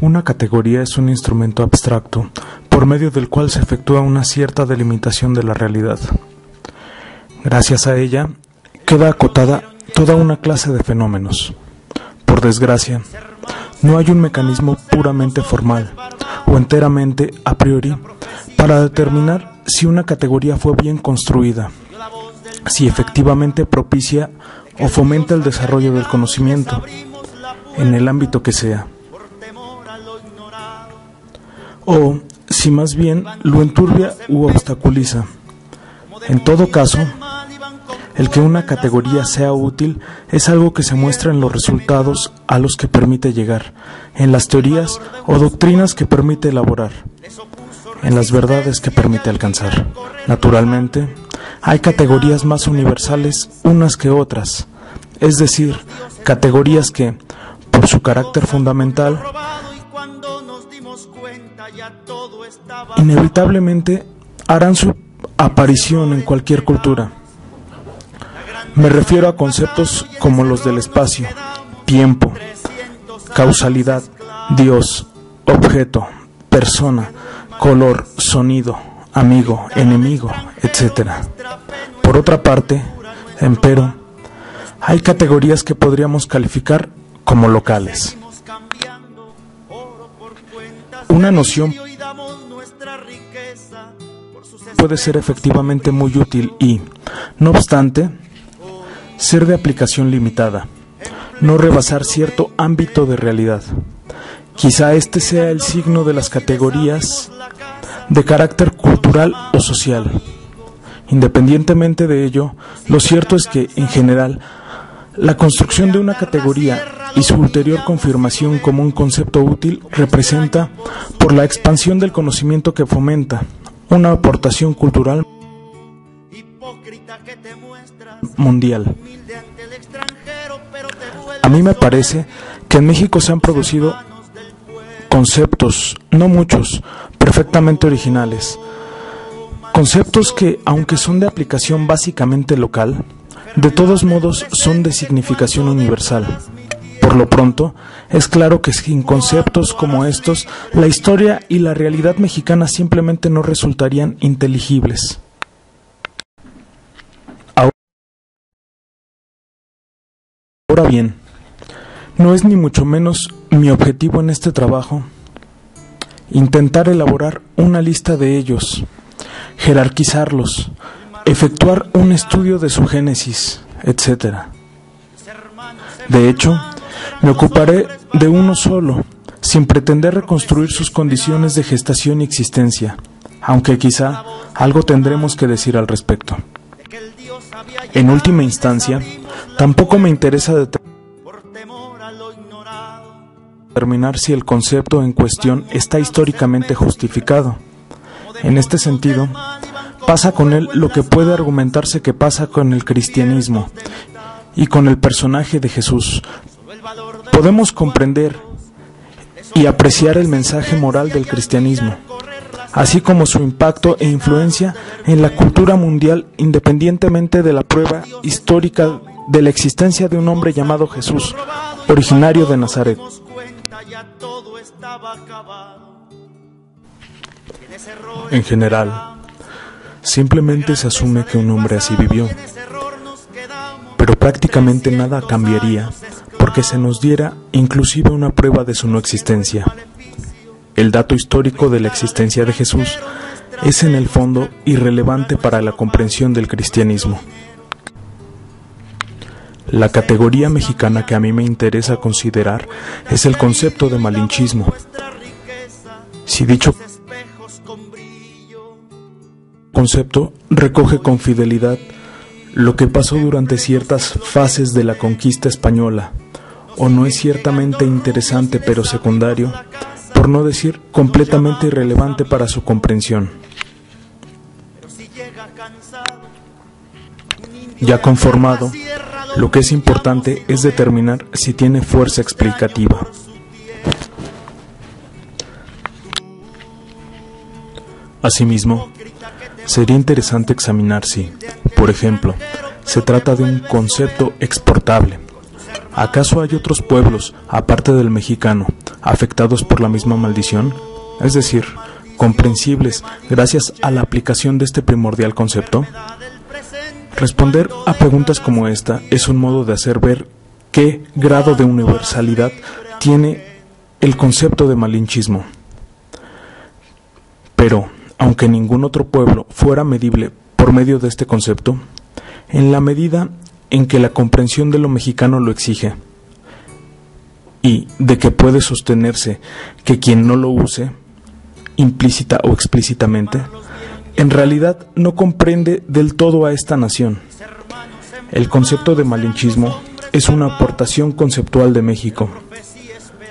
Una categoría es un instrumento abstracto, por medio del cual se efectúa una cierta delimitación de la realidad. Gracias a ella, queda acotada toda una clase de fenómenos. Por desgracia, no hay un mecanismo puramente formal o enteramente a priori para determinar si una categoría fue bien construida, si efectivamente propicia o fomenta el desarrollo del conocimiento, en el ámbito que sea, o si más bien lo enturbia u obstaculiza. En todo caso, el que una categoría sea útil es algo que se muestra en los resultados a los que permite llegar, en las teorías o doctrinas que permite elaborar, en las verdades que permite alcanzar. Naturalmente, hay categorías más universales unas que otras, es decir, categorías que, por su carácter fundamental, inevitablemente harán su aparición en cualquier cultura. Me refiero a conceptos como los del espacio, tiempo, causalidad, Dios, objeto, persona, color, sonido, amigo, enemigo, etc. Por otra parte, empero, hay categorías que podríamos calificar como locales. Una noción puede ser efectivamente muy útil y, no obstante, ser de aplicación limitada, no rebasar cierto ámbito de realidad. Quizá este sea el signo de las categorías de carácter cultural o social. Independientemente de ello, lo cierto es que, en general, la construcción de una categoría y su ulterior confirmación como un concepto útil representa, por la expansión del conocimiento que fomenta, una aportación cultural mundial. A mí me parece que en México se han producido conceptos, no muchos, perfectamente originales. Conceptos que, aunque son de aplicación básicamente local, de todos modos son de significación universal. Por lo pronto, es claro que sin conceptos como estos, la historia y la realidad mexicana simplemente no resultarían inteligibles. Ahora bien, no es ni mucho menos mi objetivo en este trabajo intentar elaborar una lista de ellos, jerarquizarlos, efectuar un estudio de su génesis, etc. De hecho, me ocuparé de uno solo, sin pretender reconstruir sus condiciones de gestación y existencia, aunque quizá algo tendremos que decir al respecto. En última instancia, tampoco me interesa determinar si el concepto en cuestión está históricamente justificado. En este sentido, pasa con él lo que puede argumentarse que pasa con el cristianismo y con el personaje de Jesús. Podemos comprender y apreciar el mensaje moral del cristianismo, así como su impacto e influencia en la cultura mundial, independientemente de la prueba histórica de la existencia de un hombre llamado Jesús, originario de Nazaret. En general, simplemente se asume que un hombre así vivió, pero prácticamente nada cambiaría porque se nos diera inclusive una prueba de su no existencia. El dato histórico de la existencia de Jesús es en el fondo irrelevante para la comprensión del cristianismo. La categoría mexicana que a mí me interesa considerar es el concepto de malinchismo. Si dicho concepto recoge con fidelidad lo que pasó durante ciertas fases de la conquista española, o no es ciertamente interesante pero secundario, por no decir completamente irrelevante para su comprensión. Ya conformado, lo que es importante es determinar si tiene fuerza explicativa. Asimismo, sería interesante examinar si, por ejemplo, se trata de un concepto exportable. ¿Acaso hay otros pueblos, aparte del mexicano, afectados por la misma maldición, es decir, comprensibles gracias a la aplicación de este primordial concepto? Responder a preguntas como esta es un modo de hacer ver qué grado de universalidad tiene el concepto de malinchismo. Pero, aunque ningún otro pueblo fuera medible por medio de este concepto, en la medida en que la comprensión de lo mexicano lo exige, y de que puede sostenerse que quien no lo use, implícita o explícitamente, en realidad no comprende del todo a esta nación. El concepto de malinchismo es una aportación conceptual de México.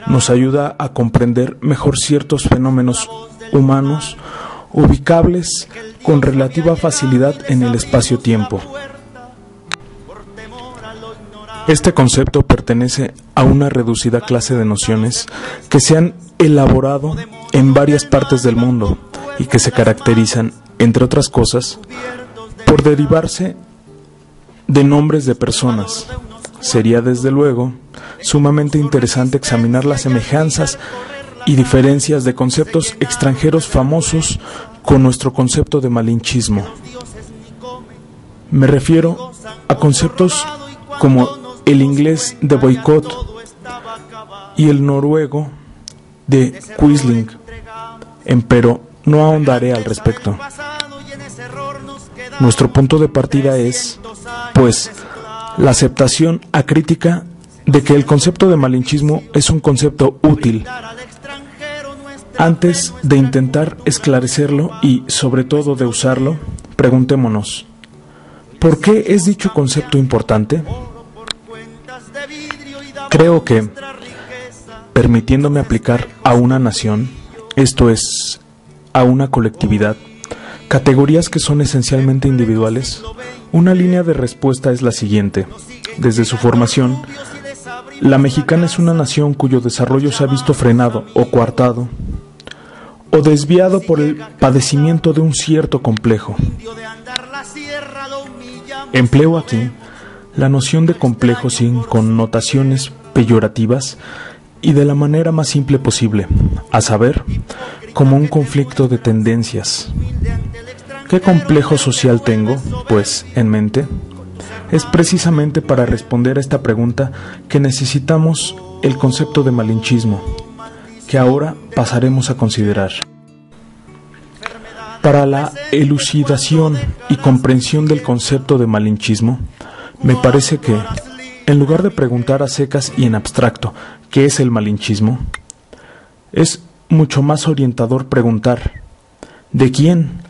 Nos ayuda a comprender mejor ciertos fenómenos humanos ubicables con relativa facilidad en el espacio-tiempo. Este concepto pertenece a una reducida clase de nociones que se han elaborado en varias partes del mundo y que se caracterizan, entre otras cosas, por derivarse de nombres de personas. Sería, desde luego, sumamente interesante examinar las semejanzas y diferencias de conceptos extranjeros famosos con nuestro concepto de malinchismo. Me refiero a conceptos como el inglés de boicot y el noruego de quisling, empero no ahondaré al respecto. Nuestro punto de partida es, pues, la aceptación acrítica de que el concepto de malinchismo es un concepto útil. Antes de intentar esclarecerlo y, sobre todo, de usarlo, preguntémonos, ¿por qué es dicho concepto importante? Creo que, permitiéndome aplicar a una nación, esto es, a una colectividad, categorías que son esencialmente individuales, una línea de respuesta es la siguiente. Desde su formación, la mexicana es una nación cuyo desarrollo se ha visto frenado o coartado o desviado por el padecimiento de un cierto complejo. Empleo aquí la noción de complejo sin connotaciones peyorativas y de la manera más simple posible, a saber, como un conflicto de tendencias. ¿Qué complejo social tengo, pues, en mente? Es precisamente para responder a esta pregunta que necesitamos el concepto de malinchismo, que ahora pasaremos a considerar. Para la elucidación y comprensión del concepto de malinchismo, me parece que, en lugar de preguntar a secas y en abstracto ¿qué es el malinchismo?, es mucho más orientador preguntar ¿de quién?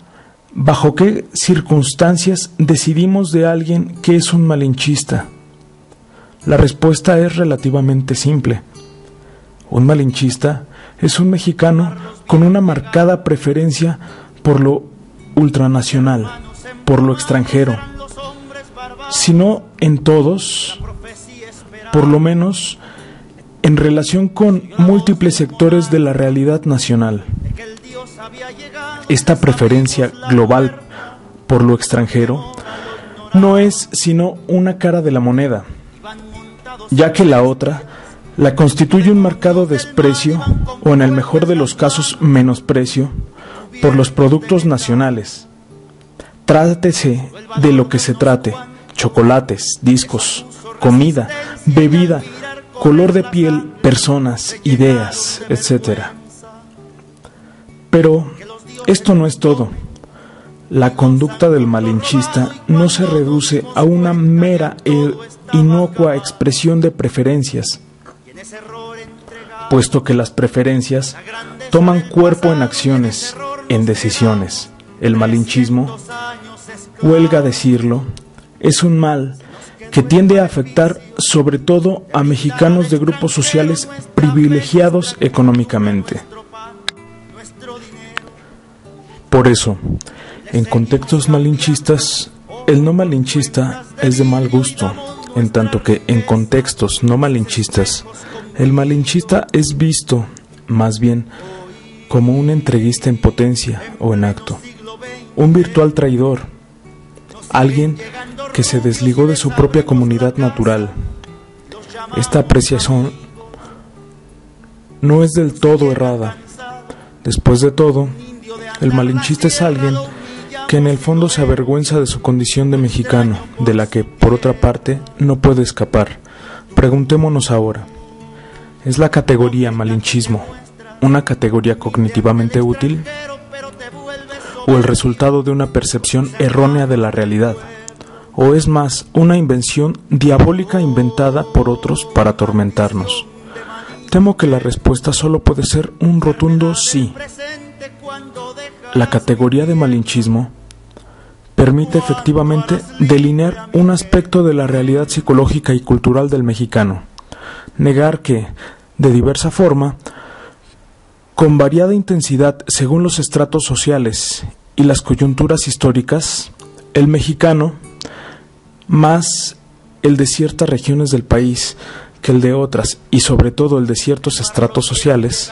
¿Bajo qué circunstancias decidimos de alguien que es un malinchista? La respuesta es relativamente simple. Un malinchista es un mexicano con una marcada preferencia por lo ultranacional, por lo extranjero. Si no en todos, por lo menos en relación con múltiples sectores de la realidad nacional. Esta preferencia global por lo extranjero no es sino una cara de la moneda, ya que la otra la constituye un marcado desprecio, o en el mejor de los casos menosprecio, por los productos nacionales. Trátese de lo que se trate, chocolates, discos, comida, bebida, color de piel, personas, ideas, etc. Pero esto no es todo. La conducta del malinchista no se reduce a una mera e inocua expresión de preferencias, puesto que las preferencias toman cuerpo en acciones, en decisiones. El malinchismo, huelga decirlo, es un mal que tiende a afectar sobre todo a mexicanos de grupos sociales privilegiados económicamente. Por eso, en contextos malinchistas, el no malinchista es de mal gusto, en tanto que en contextos no malinchistas, el malinchista es visto, más bien, como un entreguista en potencia o en acto, un virtual traidor, alguien que se desligó de su propia comunidad natural. Esta apreciación no es del todo errada. Después de todo, el malinchista es alguien que en el fondo se avergüenza de su condición de mexicano, de la que, por otra parte, no puede escapar. Preguntémonos ahora, ¿es la categoría malinchismo una categoría cognitivamente útil? ¿O el resultado de una percepción errónea de la realidad? ¿O es más, una invención diabólica inventada por otros para atormentarnos? Temo que la respuesta solo puede ser un rotundo sí. La categoría de malinchismo permite efectivamente delinear un aspecto de la realidad psicológica y cultural del mexicano. Negar que, de diversa forma, con variada intensidad según los estratos sociales y las coyunturas históricas, el mexicano, más el de ciertas regiones del país que el de otras, y sobre todo el de ciertos estratos sociales,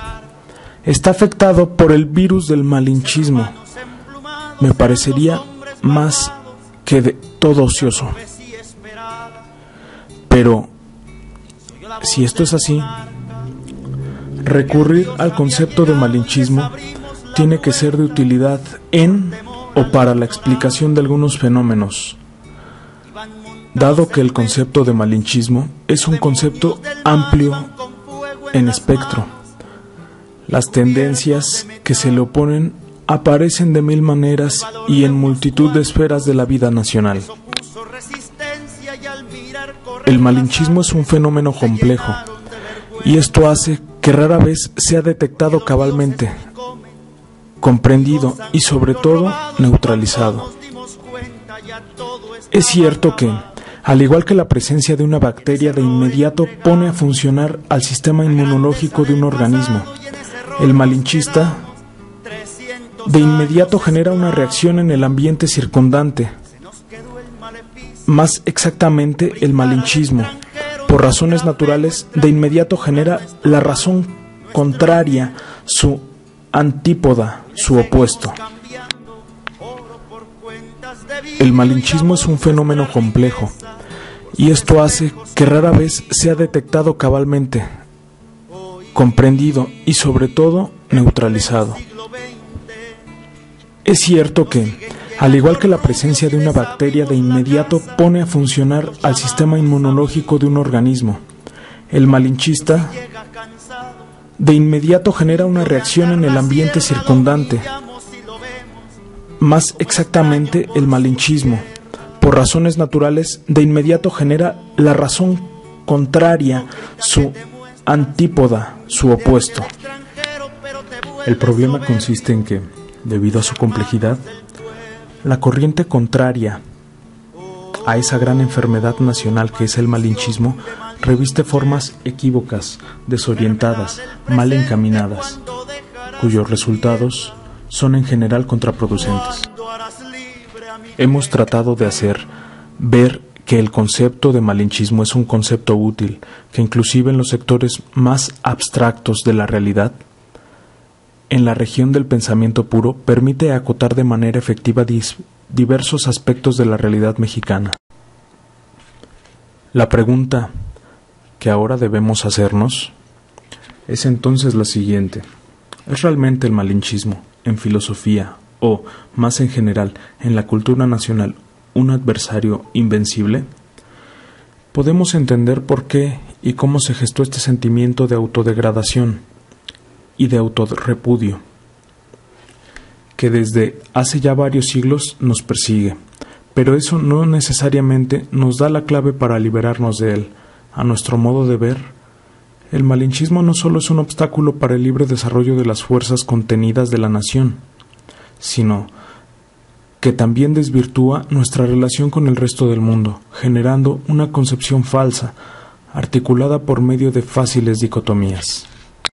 está afectado por el virus del malinchismo. Me parecería más que de todo ocioso. Pero, si esto es así, recurrir al concepto de malinchismo tiene que ser de utilidad en o para la explicación de algunos fenómenos, dado que el concepto de malinchismo es un concepto amplio en espectro. Las tendencias que se le oponen aparecen de mil maneras y en multitud de esferas de la vida nacional. El malinchismo es un fenómeno complejo, y esto hace que rara vez sea detectado cabalmente, comprendido y sobre todo neutralizado. Es cierto que, al igual que la presencia de una bacteria de inmediato pone a funcionar al sistema inmunológico de un organismo, el malinchista de inmediato genera una reacción en el ambiente circundante. Más exactamente, el malinchismo, por razones naturales, de inmediato genera la razón contraria, su antípoda, su opuesto. El malinchismo es un fenómeno complejo, y esto hace que rara vez sea detectado cabalmente, comprendido y sobre todo neutralizado. Es cierto que, al igual que la presencia de una bacteria de inmediato pone a funcionar al sistema inmunológico de un organismo, el malinchista de inmediato genera una reacción en el ambiente circundante. Más exactamente, el malinchismo, por razones naturales, de inmediato genera la razón contraria, su antípoda, su opuesto. El problema consiste en que, debido a su complejidad, la corriente contraria a esa gran enfermedad nacional que es el malinchismo reviste formas equívocas, desorientadas, mal encaminadas, cuyos resultados son en general contraproducentes. Hemos tratado de hacer ver que el concepto de malinchismo es un concepto útil, que inclusive en los sectores más abstractos de la realidad, en la región del pensamiento puro, permite acotar de manera efectiva diversos aspectos de la realidad mexicana. La pregunta que ahora debemos hacernos es entonces la siguiente: ¿es realmente el malinchismo, en filosofía o, más en general, en la cultura nacional, un adversario invencible? Podemos entender por qué y cómo se gestó este sentimiento de autodegradación y de autorrepudio, que desde hace ya varios siglos nos persigue, pero eso no necesariamente nos da la clave para liberarnos de él. A nuestro modo de ver, el malinchismo no solo es un obstáculo para el libre desarrollo de las fuerzas contenidas de la nación, sino que también desvirtúa nuestra relación con el resto del mundo, generando una concepción falsa, articulada por medio de fáciles dicotomías.